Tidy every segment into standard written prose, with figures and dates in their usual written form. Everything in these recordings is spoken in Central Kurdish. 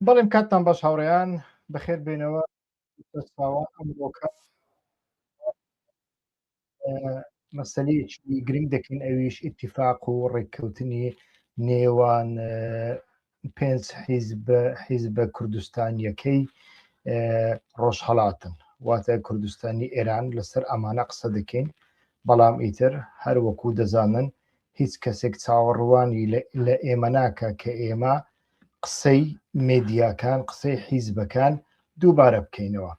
بەڵێم کاتتان باش هاوڕێیان بەخێر بێنەوە دەستاوە ئەمڕۆکە مەسەلەیەکی گرنگ دەکەین ئەویش ئیتیفاق و ڕێککەوتنی نێوان پێنج حیزبە کوردستانیەکەی ڕۆژهەڵاتن واتە کوردستانی ئێران لەسەر ئەمانە قسە دەکەین بەڵام ئیتر هەر وەکو دەزانن هیچ کەسێک چاوەڕوانی لە ئێمە ناکە کە ئێمە قسەی مێدیاکان قسەی حیزبەکان دووبارە بکەینەوە.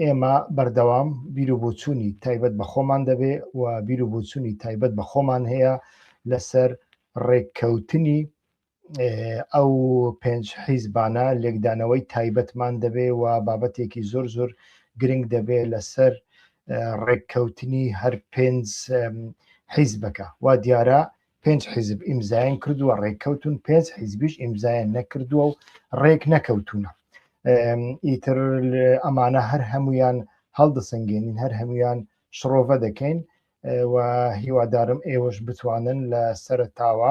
ئێمە بەردەوام بیر و بۆچوونی تایبەت بە خۆمان دەبێ و بیر و بۆچوونی تایبەت بە خۆمان هەیە لەسەر ڕێککەوتنی ئەو پێنج حیزبانە لێکدانەوەی تایبەتمان دەبێ و بابەتێکی زۆر زۆر گرنگ دەبێ لەسەر ڕێککەوتنی هەر پێنج حیزبەکە وا دیارە پێنج حیزب ئیمزایان کردووە ڕێککەوتون پێنج حیزبیش ئیمزایان نەکردووە و ڕێک نەکەوتونە. ئیتر ئەمانە هەر هەمویان هەڵدەسەنگێنین هەر هەمویان شڕۆڤە دەکەین و هیوادارم ئێوەش بتوانن لە سەرتاوە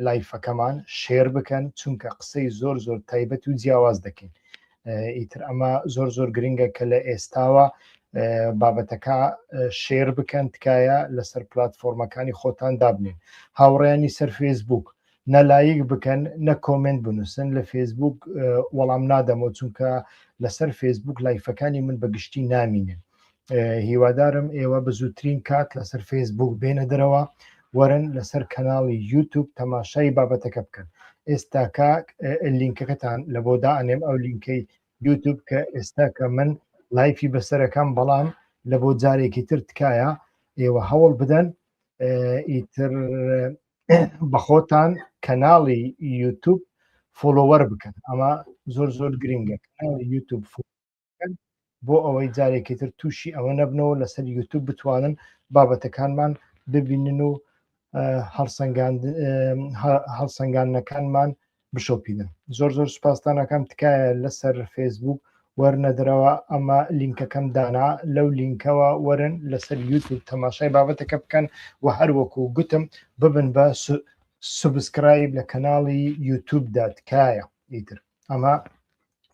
لایفەکەمان شێر بکەن چونکە قسەی زۆر زۆر تایبەت و جیاواز دەکەین. ئیتر ئەمە زۆر زۆر گرنگە کە لە ئێستاوە بابەتەکە شێر بکەن تکایە لەسەر پلاتفۆرمەکانی خۆتان دابنین. هاوڕێیانی سەر فێسبوک نەلایک بکەن نە کۆمنت بنووسن لە فێسبوک وەڵام نادەمەوە چونکە لەسەر فێسبوک لایفەکانی من بەگشتی نامینن. هیوادارم ئێوە بە زووترین کات لەسەر فێسبوک بێنە دەرەوە وەرن لەسەر کەناڵی یوتوب تەماشای بابەتەکە بکەن. ئێستاکە لینکەکەتان لە بۆ دائنێم ئەو لینکەی یوتوب کە ئێستا کە من لایفی بەسەرەکەم بەڵام لە بۆ جارێکی تر تکایە ئێوە هەوڵ بدەن ئیتر بەخۆتان کەناڵی یوتوب فۆلۆوەر بکەن ئەمە زۆر زۆر گرنگە کەناڵی یوتوب بۆ ئەوەی جارێکی تر تووشی ئەوە نەبنەوە لەسەر یوتوب بتوانن بابەتەکانمان ببینن و هەڵسەنگانەکانمان بشۆپینن. زۆر زۆر سوپاسدانەکەم تکایە لەسەر فێسبوک وەرنەدرەوە ئەمە لینکەکەم دانا لەو لینکەوە وەرن لەسەر یوتوب تەماشای بابەتەکە بکەن و هەروەکو گوتم ببن بە سوبسکرایب لە کەناڵی یوتوبدا تکایە. ئیتر ئەمە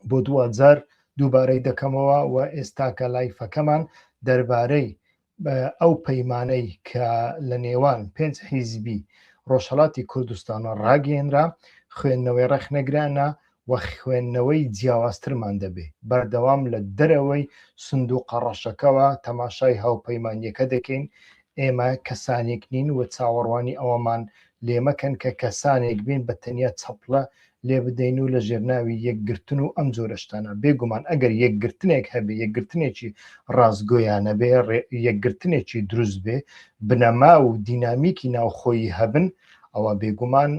بۆ 2000 دووبارەی دەکەمەوە و ئێستاکە لایفەکەمان دەربارەی ئەو پەیمانەی کە لە نێوان پێنج حیزبی ڕۆژهەڵاتی کوردستانە ڕاگەێنرا خوێندنەوەی ڕەخنەگرانە و خوێندنەوەی جیاوازترمان دەبێ بەردەوام لە دەرەوەی سندوقە ڕەشەکەەوە تەماشای هاوپەیمانیەکە دەکەین. ئێمە کەسانێک نین و چاوەڕوانی ئەوەمان لێمەکەن کە کەسانێک بین بە تەنیا چەپڵە لێ بدەین و لە ژێرناوی یەکگرتن و ئەم جۆرەشتانە بێگومان ئەگەر یەکگرتنێک هەبێ یەکگرتنێکی ڕازگۆیانە بێ یەکگرتنێکی دروست بێ بنەما و دینامیکی ناوخۆیی هەبن ئەوە بێگومان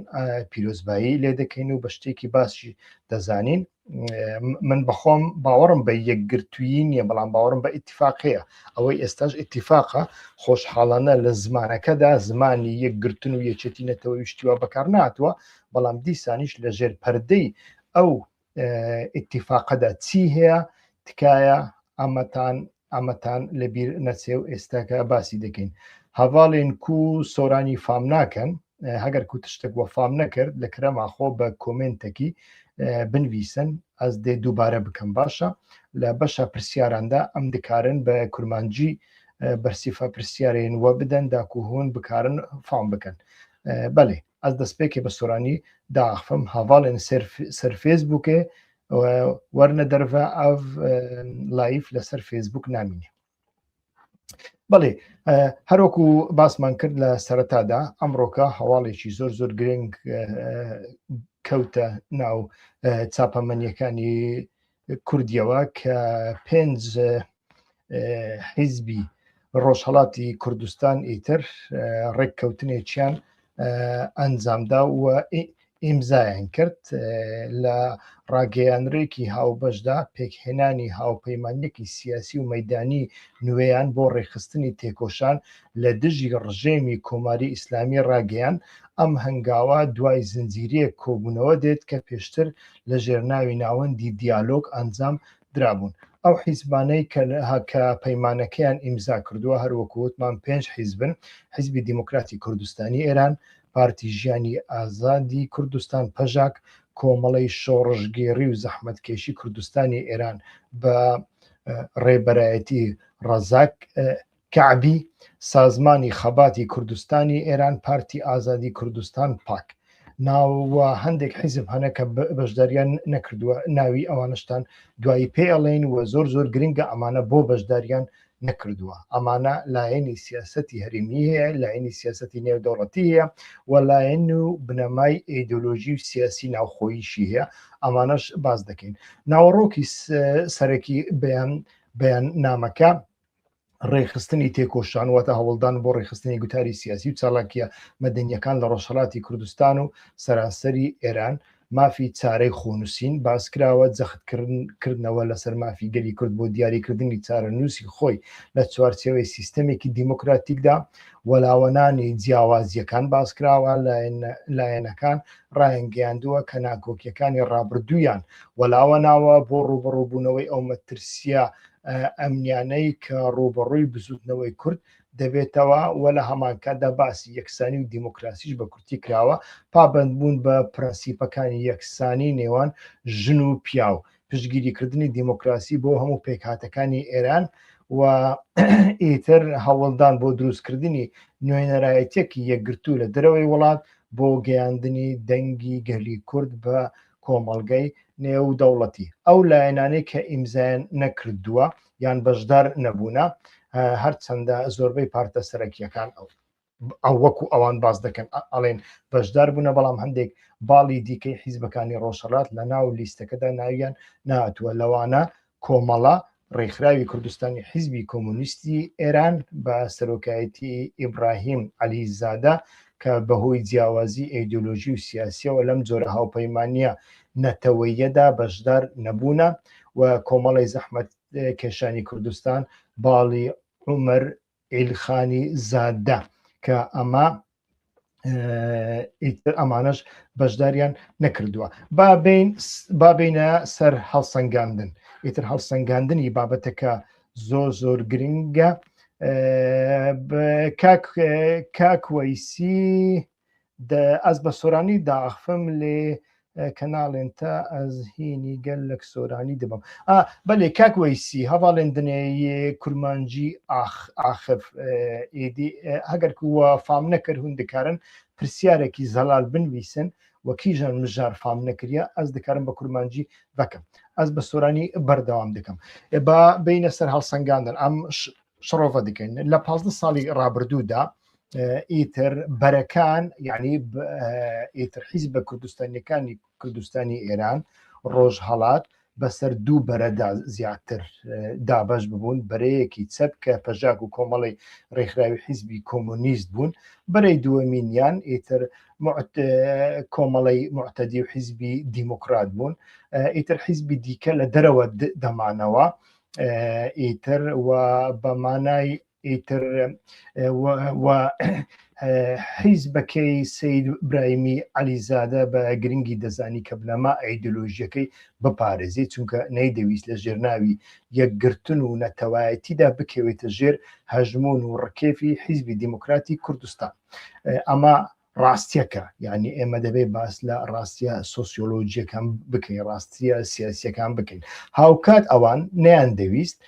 پیرۆزبایی لێ دەکەین و بە شتێکی باسی دەزانین. من بەخۆم باوەڕم بە یەکگرتوویی نییە بەڵام باوەڕم بە ئیتیفاقەیە ئەوەی ئێستاش ئیتیفاقە خۆشحاڵانە لە زمانەکەدا زمانی یەکگرتن و یەکێتی نەتەوەی شتیوە بەکار ناتوە بەڵام دیسانیش لە ژێر پەردەی ئەو ئیتیفاقەدا چی هەیە تکایە ئەمەتان لەبیر نەچێ و ئێستاکە باسی دەکەین. هەواڵێن کو سۆرانی فام ناکەن هەگەر کو تشتێک وە فام نەکرد لە کرەماخۆ بە کۆمنتێکی بنویسن ئەس دێ دووبارە بکەم باشە لە بەشە پرسیاراندا ئەم دکارن بە کورمانجی بەرسیفە پرسیارێن وە بدەن داکوهون بکارن فام بکەن. بەێ ئەس دەستپێکی بە سۆرانی داخفم هەواڵێن سەر فێسبووکێ وەرنە دەرڤە ئەو لایف لەسەر فێسبوک نامینێ. بەڵێ هەروەکو باسمان کرد لە سەرەتادا ئەمڕۆکە هەواڵێکی زۆر زۆر گرنگ کەوتە ناو چاپەمەنیەکانی کوردیەوە کە پێنج حیزبی ڕۆژهەڵاتی کوردستان ئیتر ڕێککەوتنێکیان ئەنجامدا و ئیمزایان کرد لە ڕاگەیانرێکی هاوبەشدا پێکهێنانی هاوپەیمانیەکی سیاسی و مەیدانی نوێیان بۆ ڕێخستنی تێکۆشان لە دژی ڕژێمی کۆماری ئیسلامی ڕاگەیان ئەم هەنگاوە دوای زنجیرەیە کۆبوونەوە دێت کە پێشتر لە ژێرناوی ناوەندی دیالۆگ ئەنجام درابوون. ئەو حیزبانەی کە پەیمانەکەیان ئیمزا کردووە هەروەکووتمان پێنج حیزبن حیزبی دیموکراتی کوردستانی ئێران، پارتی ژیانی ئازادی کوردستان پەژاک، کۆمەڵی شۆڕژگێڕی و زەحمەتکێشی کوردستانی ئێران بە ڕێبەرایەتی ڕەزاک کەعبی، سازمانی خەباتی کوردستانی ئێران، پارتی ئازادی کوردستان پاک، ناوە هەندێک حیزب هەنە کە بەشداریان نەکردووە، ناوی ئەوانشتان دوایی پێڵێن و زۆر زۆر گرنگە ئەمانە بۆ بەشداریان نەکردووە. ئەمانە لایەنی سیاسەتی هەرێمی هەیە، لایەنی سیاسەتی نێودەوڵەتی هەیە و لایەن و بنەمای ئیدۆلۆژی و سیاسی ناوخۆییشی هەیە. ئەمانەش باز دەکەین. ناوەڕۆکی سەرەکی بەیان نامەکە ڕێخستنی تێکۆشان واتە هەوڵدان بۆ ڕێخستنی گوتاری سیاسی و چالاکیە مەدەنیەکان لە ڕۆژهەڵاتی کوردستان و سەرانسەری ئێران، مافی چارەی خۆنووسین باسکراوە، جەختکردنەوە لەسەر مافی گەلی کورد بۆ دیاریکردنی چارە نووسی خۆی لە چوارچێوەی سیستەمێکی دیموکراتیکدا، وەلاوەنانی جیاوازیەکان باسکراوە، لایەنەکان ڕایەنگەیاندووە کە ناکۆکیەکانی ڕابردوویان وەلاوەناوە بۆ ڕوبەڕووبوونەوەی ئەو مەترسیە ئەمنیانەی کە ڕوبەڕووی بزوتنەوەی کورد دەبێتەوە و لە هەمانکاتدا باسی یەکسانی و دیموکراسیش بە کورتی کراوە، پابەندبوون بە پرەنسیپەکانی یەکسانی نێوان ژن و پیاو، پشتگیریکردنی دیموکراسی بۆ هەموو پێکهاتەکانی ئێران و ئیتر هەوڵدان بۆ دروستکردنی نوێنەرایەتێکی یەکگرتوو لە دەرەوەی وڵات بۆ گەیاندنی دەنگی گەلی کورد بە کۆمەڵگەی نێودەوڵەتی. ئەو لایەنانەی کە ئیمزایان نەکردووە یان بەشدار نەبوونە، هەرچەندە زۆربەی پارتە سەرەکیەکان ئەو وەکو ئەوان باز دەکەن ئەڵێن بەشدار بوونە، بەڵام هەندێک باڵی دیکەی حیزبەکانی ڕۆژهەڵات لە ناو لیستەکەدا ناویان نهاتووە. لەوانە کۆمەڵە ڕێکخراوی کوردستانی حیزبی کۆمونیستی ئێران بە سەرۆکایەتی ئیبراهیم عەلیزادە کە بەهۆی جیاوازی ئیدۆلۆژی و سیاسیەوە لەم جۆرە هاوپەیمانیە نەتەوەیەدا بەشدار نەبوونە و کۆمەڵی زەحمەت کێشانی کوردستان باڵی عومەر عیلخانی زادە کە ئەمانەش بەشداریان نەکردووە. با بینە سەر هەڵسەنگاندن. ئیتر هەڵسەنگاندنی بابەتەکە زۆر گرنگە. کاک وەیسی ئەس بە سۆرانی داخفم لێ کەناڵێن تا ئەزهینی گەل لە سۆرانی دەبم. بەێ کاک وەیسی هەواڵێندنەیە کورمانجی ئاخف ئیدی هەگەر وە فام نەکرد هون دەکارن پرسیارێکی زەلال بنویسن وە کیژان مژار فام نەکردە ئەس دەکارم بە کورمانجی بکەم. ئەس بە سۆرانی بەردەوام دەکەم. با بینە سەر هەڵسەنگاندن ئەم شڕۆڤە دەکەین. لە 15 ساڵی ڕابردوودا ئیتر بەرەکان یعنی ئیتر حیزبە کوردستانیەکانی کوردستانی ئێران ڕۆژهەڵات بەسەر دوو بەرەدا زیاتر دابەش ببوون. بەرەیەکی چەپ کە پەژاک و کۆمەڵی ڕێکخراوی حیزبی کۆمونیست بوون، بەرەی دووەمینیان ئیتر کۆمەڵی معتەدی و حیزبی دیموکرات بوون. ئیتر حیزبی دیکە لە دەرەوە دەمانەوە ئیتر و بەمانای ئیتر حیزبەکەی سەید ئیبراهیمی عەلیزادە بە گرنگی دەزانی کە بنەما ئەیدۆلۆژیەکەی بپارێزی، چونکە نەیدەویست لە ژێرناوی یەکگرتن و نەتەوایەتیدا بکەوێتە ژێر هەژمون و ڕکێفی حیزبی دیموکراتی کوردستان. ئەمە ڕاستیەکە، یعنی ئێمە دەبێ باس لە ڕاستیە سۆسیۆلۆجیەکان بکەین، ڕاستیە سیاسیەکان بکەین. هاوکات ئەوان نەیان دەویست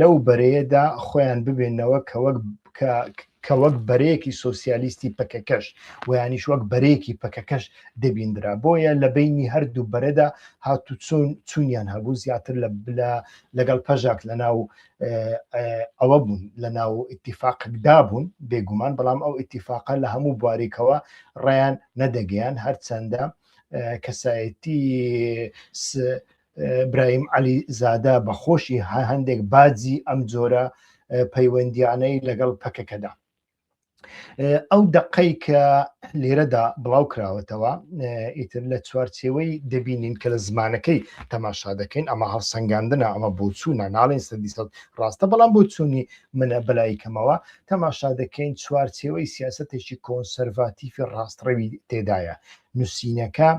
لەو بەرەیەدا خۆیان ببێنەوە کە وەک بەرەیەکی سۆسیالیستی پەکەکەش و یانیش وەک بەرەیەکی پەکەکەش دەبیندرا. بۆیە لە بینی هەردوو بەرەدا هاتو چوونیان هەبوو زیاتر لەگەڵ پەژاک لە ناو ئەوە بوون، لە ناو ئیتیفاقدا بوون بێگومان، بەڵام ئەو ئیتیفاقە لە هەموو بوارێکەوە ڕێیان نەدەگەیان، هەرچەندە کەسایەتی ئیبراهیم عەلیزادە بەخۆشی هەندێک باجی ئەم جۆرە پەیوەندیانەی لەگەڵ پەکەکەدا. ئەو دەقەی کە لێرەدا بڵاو کراوەتەوە ئیتر لە چوارچێوەی دەبینین کە لە زمانەکەی تەماشا دەکەین. ئەمە هەڵسەنگاندنە، ئەمە بۆ چوونە ناڵێن سەدیسەد ڕاستە، بەڵام بۆ چوونی منە بەلایکەمەوە تەماشا دەکەین چوارچێوەی سیاسەتێکی کۆنسەرڤاتیفی ڕاستڕەوی تێدایە. نووسینەکە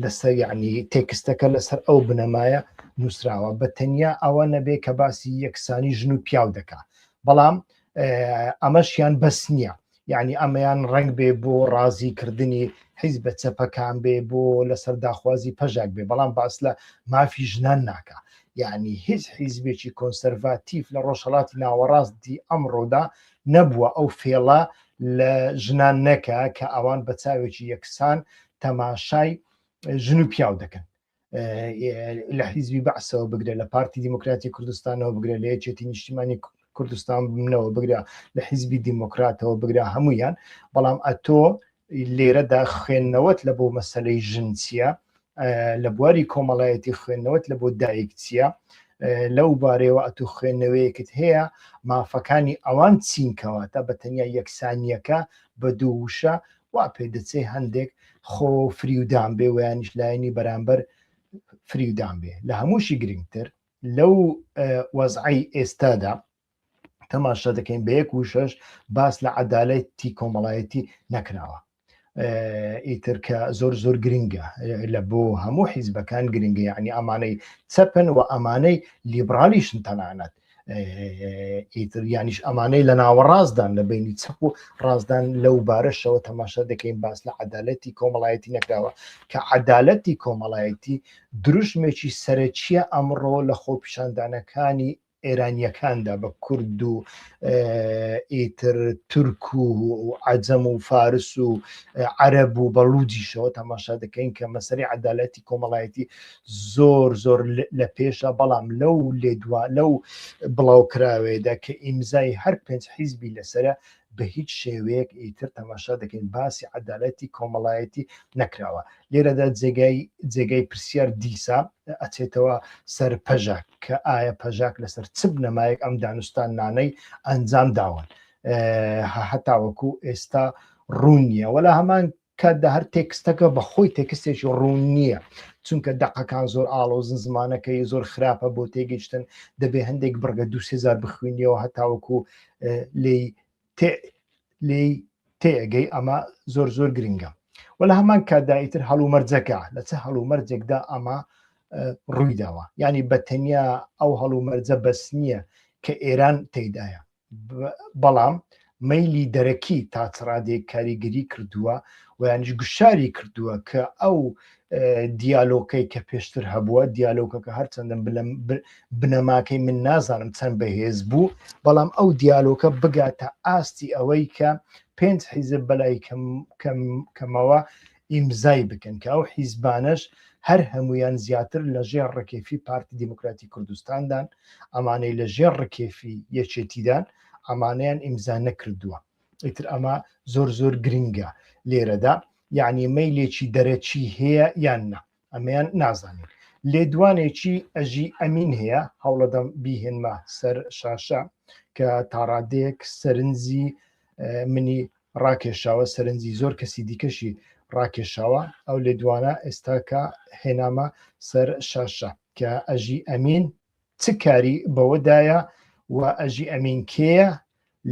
لەسەر یعنی تێکستەکە لەسەر ئەو بنەمایە نووسراوە بە تەنیا ئەوە نەبێ کە باسی یەکسانی ژن و پیاو دەکات، بەڵام ئەمەشیان بەس نییە. یعنی ئەمەیان ڕنگ بێ بۆ ڕازیکردنی حیزبە چەپەکان بێ بۆ لەسەر داخوازی پەژاک بێ، بەڵام باس لە مافی ژنان ناکە. یعنی هیچ حیزبێکی کۆنسەرڤاتیڤ لە ڕۆژهەڵاتی ناوەڕاستی ئەمڕۆدا نەبووە ئەو فێڵە لە ژنان نەکە کە ئەوان بە چاوێکی یەکسان تەماشای ژن و پیاو دەکەن. لە حیزبی بەعسەوە بگرێت، لە پارتی دیموکراتی کوردستانەوە بگرێت، لە یەکێتی نیشتیمانی کوردستان بنەوە بگرە، لە حیزبی دیموکراتەوە بگرە، هەمویان. بەڵام ئەتۆ لێرەدا خوێندنەوەت لە بۆ مەسەلەی ژنچیە، لە بواری کۆمەڵایەتی خوێندنەوەت لە بۆ دایک چیە، لەو بارەوە ئەتو خوێندنەوەیەکت هەیە مافەکانی ئەوان چینکەوە تا بە تەنیا یەکسانیەکە بە دوو وشە وا پێ دەچێ هەندێک خۆ فریودان بێ و یانیش لایەنی بەرامبەر فریودان بێ. لە هەمووشی گرنگتر لەو وەزعی ئێستادا تەماشا دەکەین بە یەک وشەش باس لە عەدالەتی کۆمەڵایەتی نەکراوە. ئیتر کە زۆر زۆر گرنگە لە بۆ هەموو حیزبەکان گرنگە، یعنی ئەمانەی چەپن و ئەمانەی لیبرالیشن تەنانەت ئیتر یانیش ئەمانەی لە ناوەڕاستدان لە بینی چەپ و ڕازدان لەو بارەشەوە تەماشا دەکەین باس لە عەدالەتی کۆمەڵایەتی نەکراوە کە عەدالەتی کۆمەڵایەتی دروشمێکی سەرەکیە ئەمڕۆ لە خۆپیشاندانەکانی ئێرانیەکاندا بە کورد و ئیتر تورک و عەجەم و فارس و عەرەب و بەڵوجیشەوە تەماشا دەکەین کە مەسەلەی عەدالەتی کۆمەڵایەتی زۆر زۆر لە پێشە. بەڵام لەو بڵاوکراوێدا کە ئیمزای هەر 5 حیزبی لەسرە بە هیچ شێوەیەک ئیتر تەماشا دەکەین باسی عەدالەتی کۆمەڵایەتی نەکراوە. لێرەدا جێگای پرسیار دیسا ئەچێتەوە سەر پەژاک کە ئایا پەژاک لەسەر چ بنەمایەک ئەم دانوستانانەی ئەنجام داون هەتاوەکو ئێستا ڕوون نییە، وەلا هەمان کاتدا هەر تێکستەکە بە خۆی تێکستێکی ڕوون نییە، چونکە دەقەکان زۆر ئاڵۆزن، زمانەکەی زۆر خراپە بۆ تێگەیشتن، دەبێ هەندێک بڕگە 2-3 بخوێنیەوە هەتاوەکو لێی تێگەی ئەمە زۆر زۆر گرنگە. وەلا هەمان کاتدایتر هەڵومەرجەکە لە چه هەڵومەرجێکدا ئەمە ڕوویداوە، ینی بە تەنیا ئەو هەڵومەرجە بەس نییە کە ئێران تێدایە، بەڵام مەیلی دەرەکی تا چڕادێک کاریگەری کردووە و یانیش گوشاری کردووە کە ئەو دیالۆکەی کە پێشتر هەبووە، دیالۆکەکە هەرچەندە بنەماکەی من نازانم چەند بەهێز بوو، بەڵام ئەو دیالۆکە بگاتە ئاستی ئەوەی کە 5 حیزب بەلای کەمەوە ئیمزای بکەن کە ئەو حیزبانەش هەر هەمویان زیاتر لە ژێر ڕکێفی پارتی دیموکراتی کوردستاندان، ئەمانەی لە ژێر ڕکێفی یەکێتیدان ئەمانەیان ئیمزا نەکردووە. ئیتر ئەمە زۆر زۆر گرنگە لێرەدا، یعنی مەیلێکی دەرەچی هەیە یان نە ئەمەیان نازانین. لێدوانێکی ئەژی ئەمین هەیە، هەوڵەدەم بیهێنمە سەر شاشە کە تاڕادەیەک سەرنجی منی ڕاکێشاوە، سەرنجی زۆر کەسی دیکەشی ڕاکێشاوە، ئەو لێدوانە ئێستاکە هێنامە سەر شاشە کە ئەژی ئەمین چ کاری بەوەدایە و ئەژی ئەمین کێیە،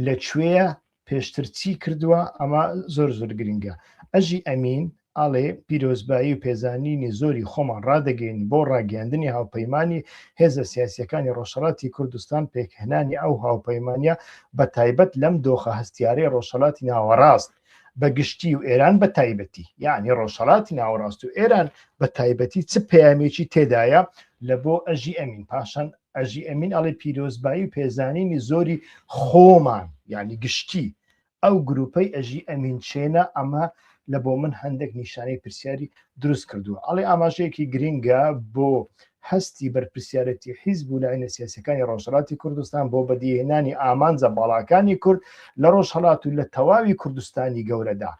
لەکوێیە، پێشتر چی کردووە. ئەمە زۆر زۆر گرنگە. ئەژی ئەمین ئاڵێ پیرۆزبایی و پێزانینی زۆری خۆمان ڕادەگەین بۆ ڕاگەاندنی هاوپەیمانی هێزە سیاسیەکانی ڕۆژهەڵاتی کوردستان، پێکهێنانی ئەو هاوپەیمانیە بە تایبەت لەم دۆخە هەستیارەی ڕۆژهەڵاتی ناوەڕاست بە گشتی و ئێران بە تایبەتی، یعنی ڕۆژهەڵاتی ناوەڕاست و ئێران بە تایبەتی چ پەیامێکی تێدایە لە بۆ ئەژی ئەمین. پاشان ئەژی ئەمین ئەڵێ پیرۆزبایی و پێزانینی زۆری خۆمان، یعنی گشتی ئەو گروپەی ئەژی ئەمین چێنە، ئەمە لە بۆ من هەندێک نیشانەی پرسیاری دروست کردووە. ئەڵێ ئاماژەیەکی گرنگە بۆ هەستی بەرپرسیارەتی حیزب و لایەنە سیاسیەکانی ڕۆژهەڵاتی کوردستان بۆ بەدیهێنانی ئامانجە باڵاکانی کورد لە ڕۆژهەڵات و لە تەواوی کوردستانی گەورەدا.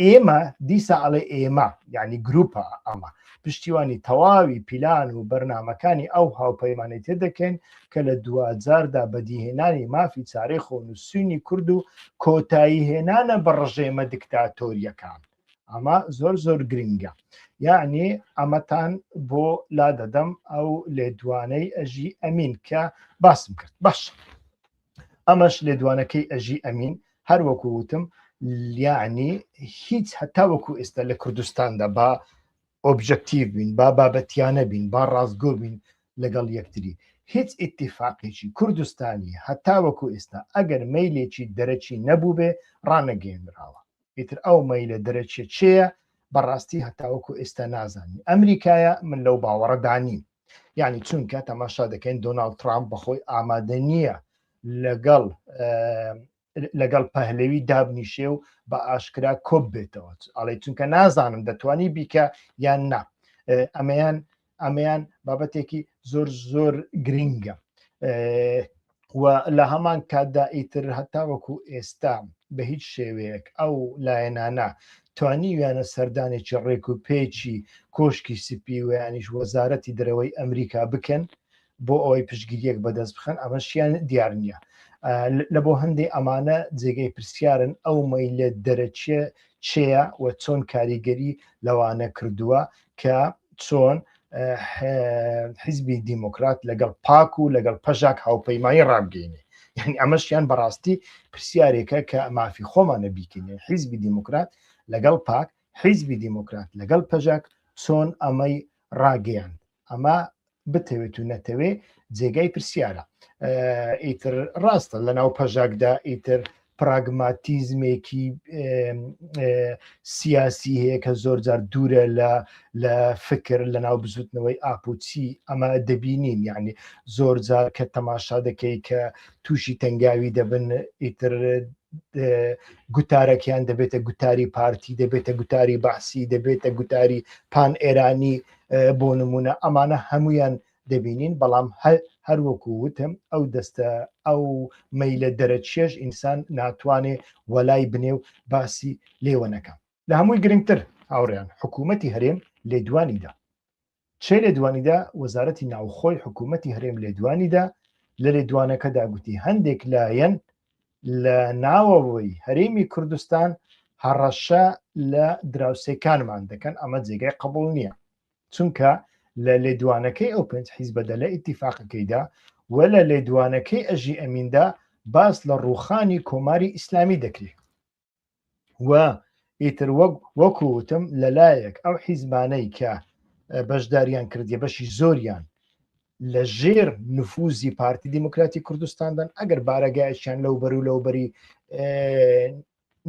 ئێمە دیسا ئەڵێ ئێمە یعنی گروپە ئەمە پشتیوانی تەواوی پیلان و بەرنامەکانی ئەو هاوپەیمانەی تێدەکەین کە لە 2010دا بەدیهێنانی مافی چارەی خۆنووسینی کورد و کۆتایی هێنانە بە ڕژێمە دیکتاتۆریەکان. ئەمە زۆر زۆر گرنگە، یعنی ئەمەتان بۆ لا دەدەم ئەو لێدوانەی ئەژی ئەمین کە باسم کرد. باش ئەمەش لێدوانەکەی ئەژی ئەمین هەروەکو وتم، یعنی هیچ هەتاوەکو ئێستا لە کوردستاندا با ئۆبژەکتیڤ بین، با بابەتیانە بین، با ڕاستگۆ بین لەگەڵ یەکتری، هیچ ئیتیفاقێکی کوردستانی هەتاوەکو ئێستا ئەگەر مەیلێکی دەرەچی نەبوو بێ ڕانەگەێنراوە. ئیتر ئەو مەیلە دەرەچێت چێە بەڕاستی هەتاوەکو ئێستا نازانی. ئەمریکایە من لەو باوەڕەدانیم، یعنی چونکە تەماشا دەکەین دۆناڵد ترامپ بەخۆی ئامادە نییە لەگەڵ پەهلەوی دابنیشێ و بە ئاشکرا کۆب بێتەوە، ئەڵێ چونکە نازانم دەتوانی بیکە یان نا. ئەمەیان بابەتێکی زۆر زۆر گرنگە و لە هەمان کاتدا ئیتر هەتاوەکو ئێستا بە هیچ شێوەیەک ئەو لایەنانە توانیویانە سەردانێکی ڕێک و پێچی کۆشکی سپی و یانیش وەزارەتی دەرەوەی ئەمریکا بکەن بۆ ئەوەی پشگیریەک بەدەست بخەن، ئەمەشیان دیار نییە. لە بۆ هەندێک ئەمانە جێگەی پرسیارن ئەو مەیلە دەرەچێ چێە و چۆن کاریگەری لەوانە کردووە کە چۆن حیزبی دیموکرات لەگەڵ پاک و لەگەڵ پەژاک هاوپەیمانی ڕابگەینێ. یعنی ئەمەشیان بەڕاستی پرسیارێکە کە مافی خۆمانە بیکەینێ. حیزبی دیموکرات لەگەڵ پاک، حیزبی دیموکرات لەگەڵ پەژاک چۆن ئەمەی ڕاگەیان. ئەمە بتەوێت و نەتەوێ جێگای پرسیارە. ئیتر ڕاستە لەناو پەژاکدا ئیتر پراگماتیزمێکی سیاسی هەیە کە زۆر جار دوورە لە فکر لە ناو بزوتنەوەی ئاپوچی ئەمە دەبینین، یعنی زۆر جار کە تەماشا دەکەی کە تووشی تەنگاوی دەبن ئیتر گوتارەکەیان دەبێتە گوتاری پارتی، دەبێتە گوتاری بەحسی، دەبێتە گوتاری پان ئێرانی بۆ نمونە. ئەمانە هەمویان دەبینین، بەڵام هەروەکو وتم ئەو دەستە ئەو مەیلە دەرەچێش ئینسان ناتوانێ وەلای بنێ و باسی لێوەنەکە. لە هەمووی گرنگتر هاوڕێیان حکوومەتی هەرێم لێدوانیدا چێ لێدوانیدا وەزارەتی ناوخۆی حکوومەتی هەرێم لێدوانیدا لە لێدوانەکەدا گوتی هەندێک لایەن لە ناوەوەی هەرێمی کوردستان هەڕەشە لە دراوسێکانمان دەکەن، ئەمە جێگای قبول نییە، چونکە لە لێدوانەکەی ئەو پێنج حیزبەدە لە ئیتیفاقەکەیدا و لە لێدوانەکەی ئەژی ئەمیندا باس لە ڕووخانی کۆماری ئیسلامی دەکرێت و ئیتر وەکوتم لەلایەک ئەو حیزبانەی کە بەشداریان کردیە بەشی زۆریان لە ژێر نفوزی پارتی دیموکراتی کوردستاندان ئەگەر بارەگایشیان لەوبەر و لەوبەری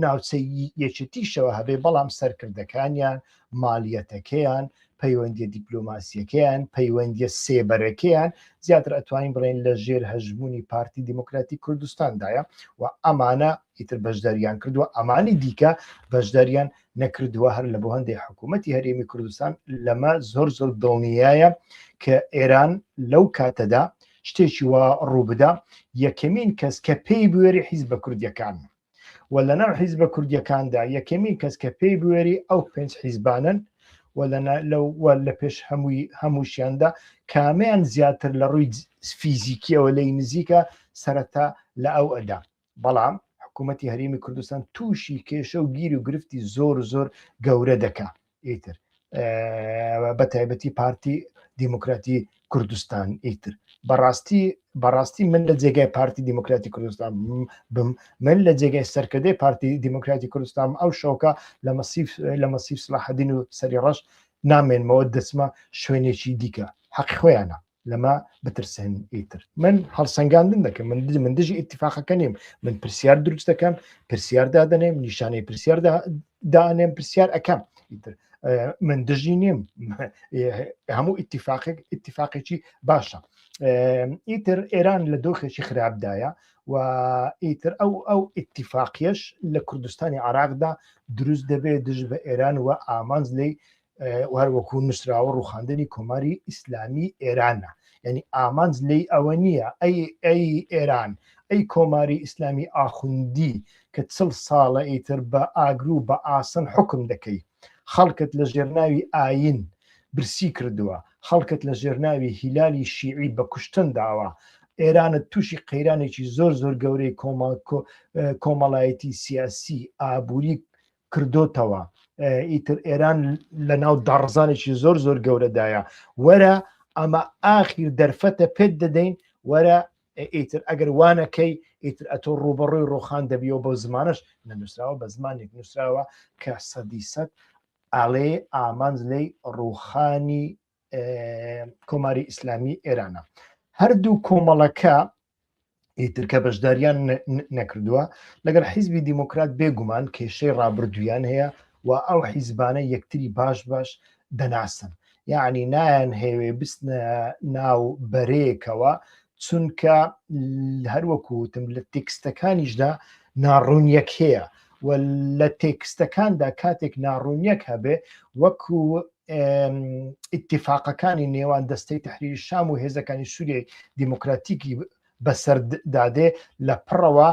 ناوچەی یەکێتیشەوە هەبێ، بەڵام سەرکردەکانیان مالیەتەکەیان پەیوەندیە دیپلۆماسیەکەیان پەیوەندیە سێبەرەکەیان زیاتر ئەتوانین بڵێن لە ژێر هەژمونی پارتی دیموکراتی کوردستاندایە و ئەمانە ئیتر بەشداریان کردووە، ئەمانی دیکە بەشداریان نەکردووە. هەر لە بۆ هەندێک حکوومەتی هەرێمی کوردستان لەمە زۆر زۆر دڵنیایە کە ئێران لەو کاتەدا شتێکی وا ڕووبدا یەکەمین کەس کە پێی بوێری حیزبە کوردیەکان و لەناو حیزبە کوردیەکاندا یەکەمین کەس کە پێی بوێری ئەو پێنج حیزبانن لە پێش هەمووشیاندا کامیان زیاتر لە ڕووی فیزیکیەوە لی نزیکە سەرەتا لە ئەو ئەدا. بەڵام حکوومەتی هەرێمی کوردستان تووشی کێشە و گیر و گرفتی زۆر زۆر گەورە دەکا. ئیتر بە تایبەتی پارتی دیموکراتی کوردستان ئیتر بەڕاستی من لە جێگای پارتی دیموکراتی کوردستان بم، من لە جێگای سەرکردەی پارتی دیموکراتی کوردستان ئەو شەوکە لە مەسیف سلاحەدین و سەری ڕەش نامێنمەوە دەچمە شوێنێکی دیکە، حەقی خۆیانە لەمە بترسێن. ئیتر من هەڵسەنگاندن دەکەم، من دژی ئیتیفاقەکە نیم، من پرسیار دروست دەکەم، پرسیار دادەنێم، نیشانەی پرسیار دانێم، پرسیار ئەەکەم. ئیتر من دژی نیم، هەموو ئیتیفاقێکی باشە. ئیتر ئێران لە دۆخێکی خراپدایە و ئیتر ئەو ئیتیفاقیەش لە کوردستانی عراقدا دروست دەبێت دژ بە ئێران و ئامانز لی وەروەکو نووسراوە ڕووخاندنی کۆماری ئیسلامی ئێرانە. یعنی ئامانز لی ئەوە نییە ئەی ئێران ئەی کۆماری ئیسلامی ئاخوندی کە 40 ساڵە ئیتر بە ئاگرو بە ئاسن حکم دەکەی، خەڵکت لە ژێرناوی ئاین برسی کردووە، خەڵکت لە ژێرناوی هیلالی شیعی بە کوشتن داوە، ئێرانت تووشی قەیرانێکی زۆر زۆر گەورەی کۆمەڵایەتی سیاسی ئابووری کردوتەوە، ئیتر ئێران لە ناو داڕزانێکی زۆر زۆر گەورەدایە، وەرە ئەمە ئاخیر دەرفەتە پێت دەدەین، وەرە ئیتر ئەگەر وانەکەی ئیتر ئەتۆ ڕوبەڕووی ڕۆخان دەبیەوە بۆ زمانش نەنووسراوە بە زمانێک نووسراوە کە سەدیسەد ئاڵێ ئامانز لی ڕووخانی کۆماری ئیسلامی ئێرانە. هەردوو کۆمەڵەکە ئیتر کە بەشداریان نەکردووە لەگەڵ حیزبی دیموکرات بێگومان کێشەی ڕابردوویان هەیە و ئەو حیزبانە یەکتری باش دەناسن، یعنی نایان هەیەوێ بستنە ناو بەرەیەکەوە، چونکە هەروەکوتم لە تێکستەکانیشدا ناڕوونیەک هەیە و لە تێکستەکاندا کاتێک ناڕوونیەک هەبێ وەکو ئیتیفاقەکانی نێوان دەستەی تەحریری شام و هێزەکانی سووریای دیموکراتیکی بەسەردادێ لە پڕەوە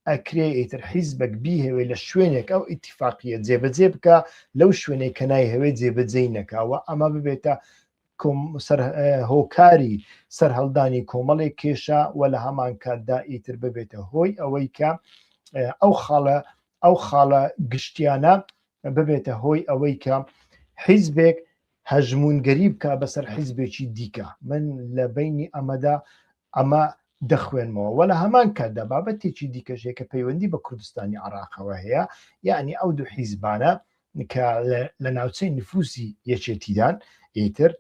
ئەکرێ ئیتر حیزبێک بیهێوێ لە شوێنێک ئەو ئیتیفاقیە جێبەجێ بکە لەو شوێنەی کە نایهەوێ جێبەجێی نەکاوە، ئەمە ببێتە هۆکاری سەرهەڵدانی کۆمەڵێک کێشە و لە هەمان کاتدا ئیتر ببێتە هۆی ئەوەی کە ئەو خاڵە گشتیانە ببێتە هۆی ئەوەی کە حیزبێک هەژمونگەری بکە بەسەر حیزبێکی دیکە. من لە بینی ئەمەدا ئەمە دەخوێنمەوە و لە هەمان کاتدا بابەتێکی دیکەژێک کە پەیوەندی بە کوردستانی عراقەوە هەیە، یعنی ئەو دوو حیزبانە کە لە ناوچەی نفوسی یەکێتیدان ئیتر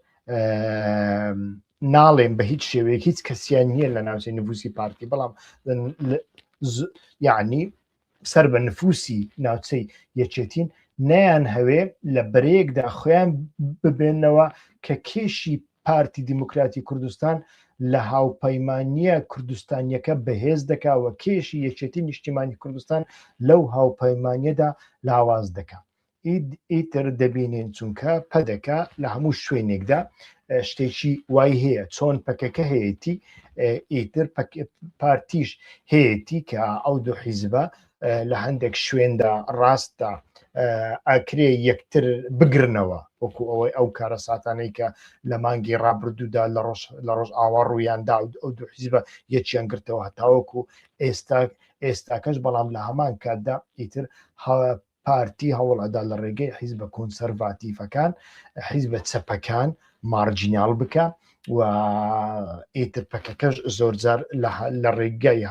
ناڵێن بە هیچ شێوەیەک هیچ کەسیان نییە لە ناوچەی نفوسی پارتی، بەڵام یعنی سەر بە نفوسی ناوچەی یەکێتین نەیان هەوێ لە بەرەیەکدا خۆیان ببێنەوە کە کێشی پارتی دیموکراتی کوردستان لە هاوپەیمانیە کوردستانیەکە بەهێز دەکا و کێشی یەکێتی نیشتیمانی کوردستان لەو هاوپەیمانیەدا لاواز دەکا. ئیتر دەبینێن چونکە پەدەکە لە هەموو شوێنێکدا شتێکی وای هەیە، چۆن پەکەکە هەیەی ئیتر پارتیش هەیەی کە ئەو دوو حیزبە لە هەندێک شوێندا ڕاستە ئاکرێ یەکتر بگرنەوە، وەکو ئەوەی ئەو کارە ساتانەی کە لە مانگی ڕابردوودا لە ڕۆژ ئاوا ڕوویاندا ئەو دوو حیزبە یەکیان گرتەوە هەتاوەکو ئێستاکەش، بەڵام لە هەمان کاتدا ئیتر پارتی هەوڵەدا لە ڕێگەی حیزبە کۆنسەرواتیڤەکان حیزبە چەپەکان مارجینال بکە و ئیتر پەکەکەش زۆرجار لە ڕێگای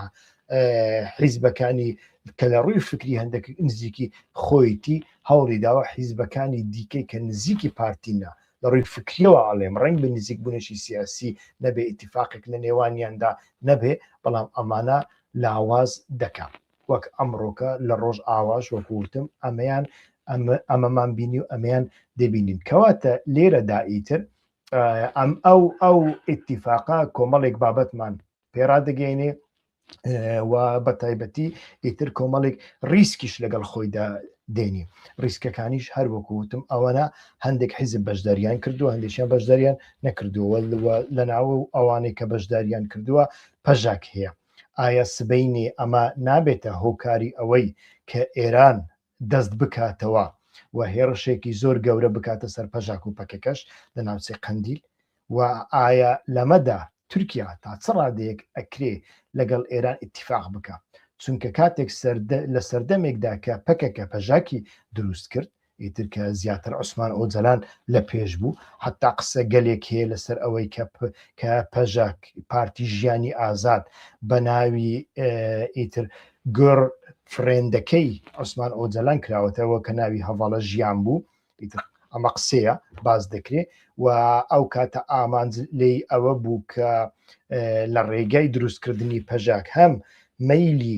حیزبەکانی کە لە ڕووی فکری هەندێک نزیکی خۆیتی هەوڵی داوە حیزبەکانی دیکەی کە نزیکی پارتینە لە ڕووی فکریەوە ئاڵێم ڕنگ بە نزیک بوونێکی سیاسی نەبێ ئیتیفاقێک لە نێوانیاندا نەبێ، بەڵام ئەمانە لاواز دەکا وەک ئەمڕۆکە لە ڕۆژ ئاواش وەکوتم ئەمەمان بینی و ئەمەیان دەبینین. کەواتە لێرەدا ئیتر ئەو ئیتیفاقا کۆمەڵێک بابەتمان پێرا دەگەینێ و بە تایبەتی ئیتر کۆمەڵێک ریسکیش لەگەڵ خۆیدا دێنی. ریسکەکانیش هەر وەکوتم ئەوەنە هەندێک حیزب بەشداریان کردووە، هەندێکیان بەشداریان نەکردووە لە ناو ئەوانەی کە بەشداریان کردووە پەژاک هەیە. ئایا سبەینێ ئەمە نابێتە هۆکاری ئەوەی کە ئێران دەست بکاتەوە و هێرشێکی زۆر گەورە بکاتە سەر پەژاک و پەکەکەش لە ناوچەی قەندیل؟ و ئایا لەمەدا تورکیا تا چ ڕادەیەک ئەکرێ لەگەڵ ئێران ئیتیفاق بکە؟ چونکە کاتێک لە سەردەمێکدا کە پەکەکە پەژاکی دروست کرد، ئیتر کە زیاتر عوسمان ئۆجەلان لە پێش بوو، حتا قسە گەلێک هەیە لەسەر ئەوەی کە پەژاک پارتی ژیانی ئازاد بە ناوی ئیتر گۆڕ فرێندەکەی عوسمان ئۆجەلان کراوەتەوە کە ناوی هەڤاڵە ژیان بوو، ئیتر ئەمە قسەیە باز دەکرێت و ئەو کاتە ئامانج لێی ئەوە بوو کە لە ڕێگای دروستکردنی پەژاک هەم مەیلی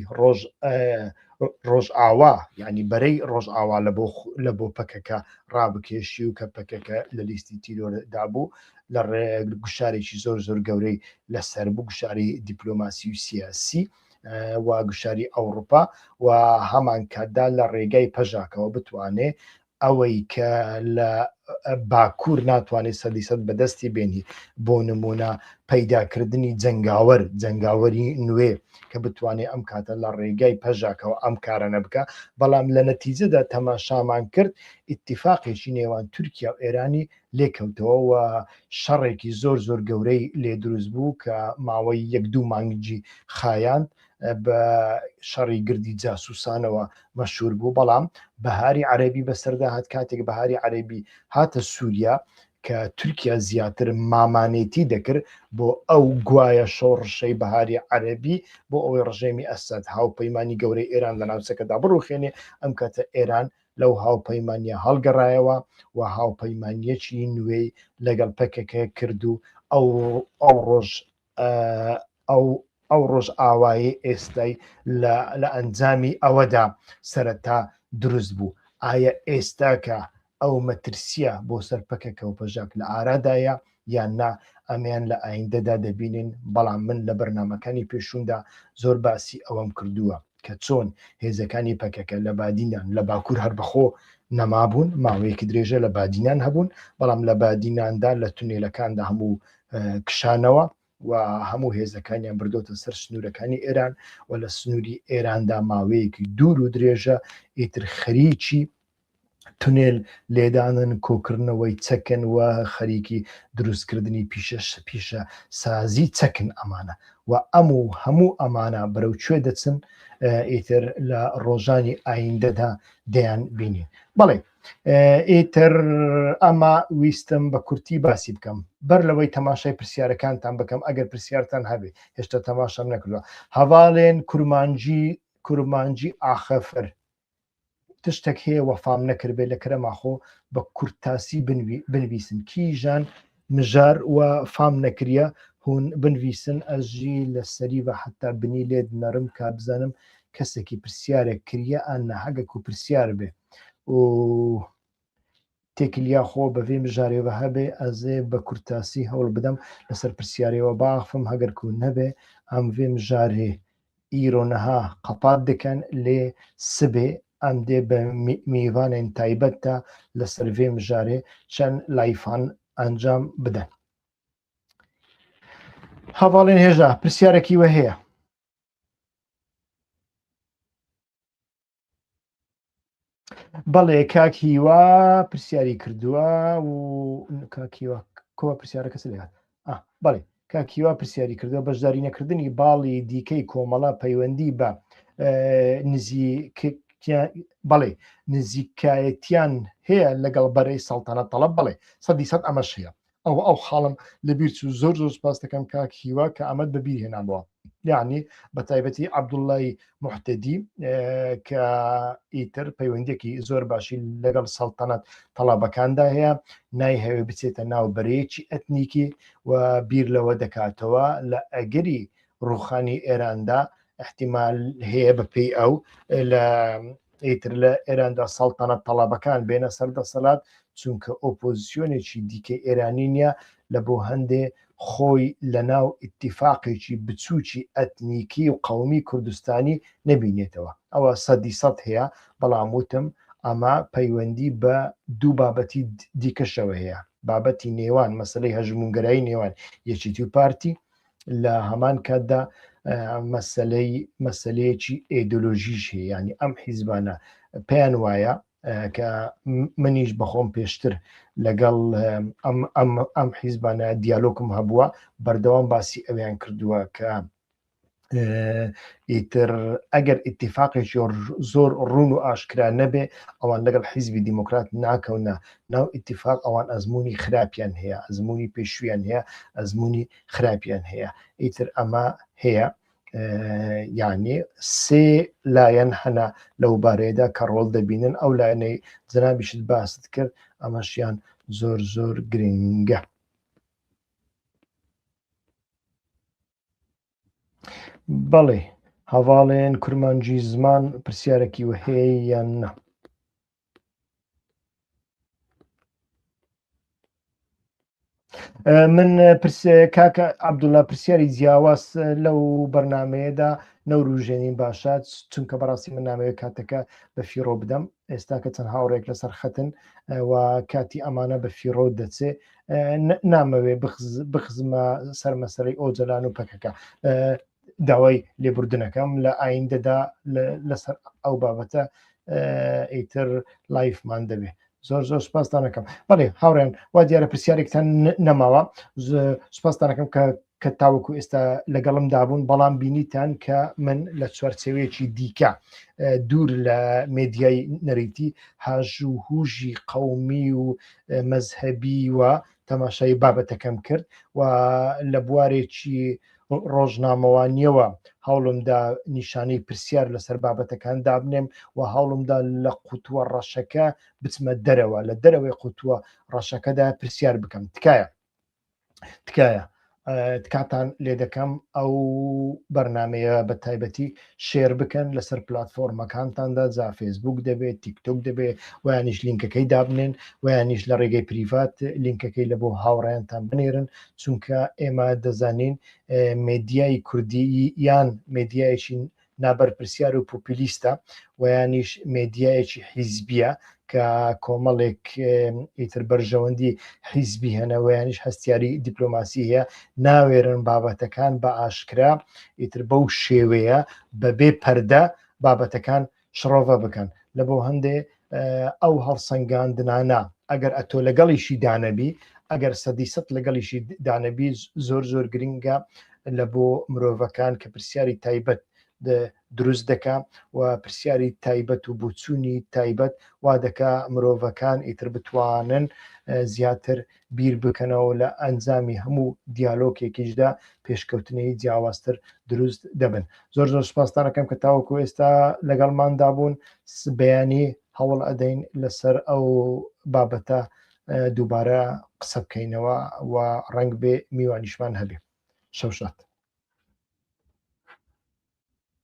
ڕۆژ ئاوا یعنی بەرەی ڕۆژ ئاوا لە بۆ پەکەکە ڕابکێشی و کە پەکەکە لە لیستی تیرۆدا بوو لە گوشارێکی زۆر زۆر گەورەی لەسەر بوو، گوشاری دیپلۆماسی و سیاسی و گوشاری ئەوروپا و هەمان کاتدا لە ڕێگای پەژاکەوە بتوانێ ئەوەی کە لە باکوور ناتوانێت سەدیسەد بەدەستی بێنی، بۆ نمونە پەیداکردنی جەنگاوەری نوێ کە بتوانێت ئەم کاتە لە ڕێگای پەژاکەوە ئەم کارە نەبکە. بەڵام لە نەتیجەدا تەماشامان کرد ئیتیفاقێکی نێوان تورکیا و ئێرانی لێکەوتەوە و شەڕێکی زۆر زۆر گەورەی لێ دروست بوو کە ماوەی 1-2 مانگی خایاند بە شەڕی گردی جاسوسانەوە مەشهور بوو. بەڵام بەهاری عەرەبی بەسەردا هات، کاتێک بەهاری عەرەبی هاتە سووریا کە تورکیا زیاتر مامانێتی دەکرد بۆ ئەو گوایە شۆڕشەی بەهاری عەرەبی بۆ ئەوەی ڕژێمی ئەسەد هاوپەیمانی گەورەی ئێران لە ناوچەکەدا بڕوخێنێ، ئەم کاتە ئێران لەو هاوپەیمانیە هەڵگەڕایەوە و هاوپەیمانیەکی نوێی لەگەڵ پەکەکە کرد و ئەو ڕۆژ ئەو ڕۆژ ئاوایی ئێستای لە ئەنجامی ئەوەدا سەرەتا دروست بوو. ئایا ئێستا کە ئەو مەترسیە بۆ سەرپەکەکە و پەژاک لە ئارادایە یان نا ئەمیان لە ئایندەدا دەبینین. بەڵام من لە بەرنامەکانی پێشووندا زۆر باسی ئەوەم کردووە کە چۆن هێزەکانی پەکەکە لە بادینان لە باکوور هەر بەخۆ نەمابوون، ماوەیەکی درێژە لە بادینان هەبوون، بەڵام لە بادیناندا لە تونێلەکاندا هەموو کشانەوە و هەموو هێزەکانیان بردۆتە سەر سنوورەکانی ئێران و لە سنووری ئێراندا ماوەیەکی دوور و درێژە ئیتر خەریکی تونێل لێدانن، کۆکردنەوەی چەکن و خەریکی دروستکردنی پیشە سازی چەکن ئەمانە و هەموو ئەمانە بەرەو کوێ دەچن ئیتر لە ڕۆژانی ئایندەدا دەیان بینین. بەڵێ ئیتر ئەمە ویستم بە کورتی باسی بکەم بەر لەوەی تەماشای پرسیارەکانتان بکەم ئەگەر پرسیارتان هەبێ هێشتا تەماشام نەکردووە. هەواڵێن کورمانجی ئاخەفر تشتێک هەیە وەفام نەکردبێت لە کەرەماخۆ بە کورتاسی بنویسن کیژان مژار و فام نەکریە هون بنویسن ئەژی لە سەری بە حتا بنی لێت نەرم کا بزانم کەسێکی پرسیارێک کریە ئەن هەگەک و پرسیار بێ و تێکلیا خۆ بەvێ مژارێوە هەبێ ئەزێ بە کورتاسی هەوڵ بدەم لەسەر پرسیارەوە باخفم هەگەرکو نەبێ ئەم vê mijarê îroneha qepat dikin lê sibê ئەم دێ بە میوانên تایبەت دا لەسەر vê mijarê çend layfan ئەنجام بدەن. هەواڵێن هێژا پرسیارێکی وە هەیە. بەڵێ کاک هیوا پرسیاری کردووە و کاکیوە کۆ پرسیارەکە سلێت بەڵێ کاکیوا پرسیاری کردووە بەشداری نەکردنی باڵی دیکەی کۆمەڵە پەیوەندی بە بەڵێ نزیکایەتیان هەیە لەگەڵ بەرەی سەڵتەنەت تەڵەب بڵێ 100% ئەمەش هەیە. ئەو خاڵم لەبیر چوو زۆر سپاس دەکەم کاک هیوا کە ئەمەد بەبیر هێنانەوە. یعنی بە تایبەتی عەبدوڵڵای موحتەدی کە ئیتر پەیوەندێکی زۆر باشی لەگەڵ سەڵتەنەت تەڵابەکاندا هەیە نایهەوێ بچێتە ناو بەرەیەکی ئەتنیکی و بیر لەوە دەکاتەوە لە ئەگەری ڕوخانی ئێراندا احتیمال هەیە بەپێی ئەو لە ئیتر لە ئێراندا سەڵتەنەت تەڵابەکان بێنە سەردەسەڵات چونکە ئۆپۆزیسیۆنێکی دیکە ئێرانی نیە لە بۆ هەندێ خۆی لە ناو ئیتیفاقێکی بچووکی ئەتنیکی و قەومی کوردستانی نەبینێتەوە. ئەوە 100% هەیە بەڵام وتم ئەمە پەیوەندی بە دوو بابەتی دیکەشەوە هەیە. بابەتی نێوان مەسلەی هەژمونگەرایی نێوان یەکێتی و پارتی لە هەمان کاتدا مەسلەیەکی ئیدۆلۆژیش هەیە. ینی ئەم حیزبانە پێیان وایە کە منیش بەخۆم پێشتر لەگەڵ ئەم حیزبانە دیالۆگم هەبووە بەردەوام باسی ئەویان کردووە کە ئیتر ئەگەر ئیتیفاقێکی زۆر ڕوون و ئاشکرا نەبێ ئەوان لەگەڵ حیزبی دیموکرات ناکەونە ناو ئیتیفاق ئەوان ئەزمموی خراپیان هەیە ئەزمموی پێشویان هەیە ئەزمموی خراپیان هەیە. ئیتر ئەمە هەیە یعنی سێ لایەن هەنا لەو بارەیەدا کە ڕۆڵ دەبینن ئەو لایەنەی جەنابیشت باست کرد ئەمەشیان زۆر گرنگە. بەڵێ هەواڵێن کورمانجی زمان پرسیارێکی وهەیە یان نە؟ من کاکە عەبدوڵڵا پرسیاری جیاواز لەو بەرنمەیەدا نەوروژێنین باشات چونکە بەڕاستی من نامەوێت کاتەکە بە فیرۆ بدەم ئێستا کە چەند هاوڕێک لەسەر خەتن و کاتی ئەمانە بە فیرۆ دەچێ نامەوێ بخزمە سەر مەسەلەی ئۆجەلان و پەکەکە داوای لێبوردنەکەم لە ئایندەدا لەسەر ئەو بابەتە ئیتر لایفمان دەبێ. زۆر سوپاسدان دەکەم. بەڵێ هاوڕێن وا دیارە پرسیارێکتان نەماوە سوپاسدان دەکەم کە تاوەکو ئێستا لەگەڵم دابوون بەڵام بینیتان کە من لە چوارچێوەیەکی دیکە دوور لە مێدیای نەریتی هاژ و هوژی قەومی و مەزهەبی و تەماشای بابەتەکەم کرد و لە بوارێکی ڕۆژنامەوانیەوە هەوڵمدا نیشانەی پرسیار لەسەر بابەتەکان دابنێم و هەوڵمدا لە قوتووە ڕەشەکە بچمە دەرەوە لە دەرەوەی قوتووە ڕەشەکەدا پرسیار بکەم. تکایە تکاتان لێ دەکەم ئەو بەرنمەیە بە تایبەتی شێر بکەن لەسەر پلتفۆرمەکانتاندا جا فێسبوک دەبێت تیکتۆک دەبێت ویانیش لینکەکەی دابنێن ویانیش لە ڕێگەی پریڤات لینکەکەی لە بۆ هاوڕێیانتان بنێرن چونکە ئێمە دەزانین مێدیای کوردی یان مێدیایەکی نابەرپرسیار و پۆپولیستە ویانیش مێدیایەکی حیزبیە کە کۆمەڵێک ئیتر بەرژەوەندی حیزبی هەنەوەیانیش هەستیاری دیپلۆماسی هەیە ناوێرن بابەتەکان بە ئاشکرا ئیتر بەو شێوەیە بەبێ پەردە بابەتەکان شڕۆڤە بکەن لە بۆ هەندێ ئەو هەڵسەنگاندنانە ئەگەر ئەتۆ لەگەڵیشی دانەبی ئەگەر سەدی سەد لەگەڵیشی دانەبی زۆر گرنگە لە بۆ مرۆڤەکان کە پرسیاری تایبەت دروست دەکا و پرسیاری تایبەت و بچوونی تایبەت وا دەکا مرۆڤەکان ئیتر بتوانن زیاتر بیر بکەنەوە لە ئەنجامی هەموو دیالۆگێکیشدا پێشکەوتنەی جیاوازتر دروست دەبن. زۆر سوپاسدان دەکەم کە تاوەکو ئێستا لەگەڵماندا بوون بەیانی هەوڵ ئەدەین لەسەر ئەو بابەتە دووبارە قسە بکەینەوە و ڕنگ بێ میوانیشمان هەبێ. شەو شات.